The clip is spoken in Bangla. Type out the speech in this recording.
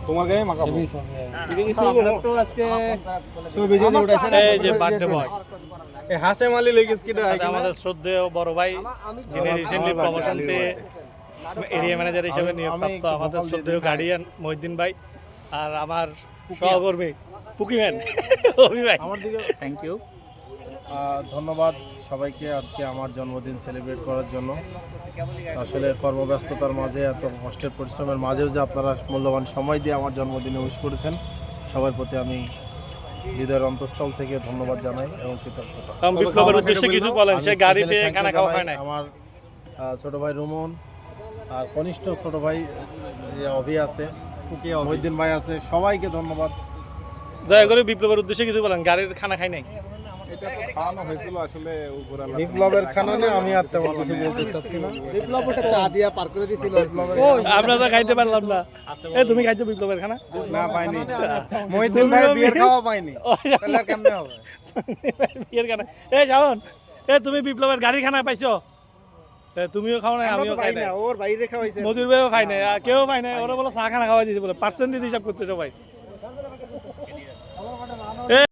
তোমার গায়ে মাখাবো এই হাসেম আলী লেগেছে কি আমাদের শ্রদ্ধেয় বড় ভাই যিনি রিসেন্টলি প্রমোশন পেয়ে এরিয়া ম্যানেজার হিসেবে নিয়োগপ্রাপ্ত আমাদের শ্রদ্ধেয় গার্ডিয়ান মহিউদ্দিন ভাই আর আমার সহকর্মী পুকিম্যান অভি ভাই আমার দিকে থ্যাংক ইউ ধন্যবাদ সবাইকে আজকে আমার জন্মদিন সেলিব্রেট করার জন্য। আসলে কর্মব্যস্ততার মাঝে এত কষ্টের পরিশ্রমের মাঝেও যে আপনারা মূল্যবান সময় দিয়ে আমার জন্মদিনে উইশ করেছেন, সবার প্রতি আমি হৃদয়ের অন্তঃস্থল থেকে ধন্যবাদ জানাই এবং কৃতজ্ঞতা। বিপ্লবের উদ্দেশ্যে কিছু বলেন, সে গাড়িতে খানা খাওয়া হয় না। আমার ছোট ভাই রুমন আর কনিষ্ঠ ছোট ভাই অভি আছে, মহিউদ্দিন ভাই আছে, সবাইকে ধন্যবাদ। দয়া করে বিপ্লবের উদ্দেশ্যে কিছু বলেন, গাড়ির খানা খাই নাই। বিপ্লবের খানা নিয়ে আমি আর তেমন কিছু বলতে চাচ্ছি না। বিপ্লব চা দিয়া পার করে দিয়েছিল। আমরা তো খাইতে পারলাম না। তুমি খাইছো বিপ্লবের খানা? না পাইনি। মহিউদ্দিন ভাই বিয়ের খাওয়া পাইনি। তাহলে আর কেমনে হবে? বিয়ের খানা শাওন, তুমি বিপ্লবের গাড়ির খানা পাইছো? তুমিও খাও নাই, আমিও খাই নাই। ওর বাইরে খাওয়াইছে, মধুর ভাইও খাই নাই, কেউ খাই নাই। ওরা বলে চা খানা খাওয়াই দিয়েছে বলে, পার্সেন্টেজ হিসাব করতে সবাই।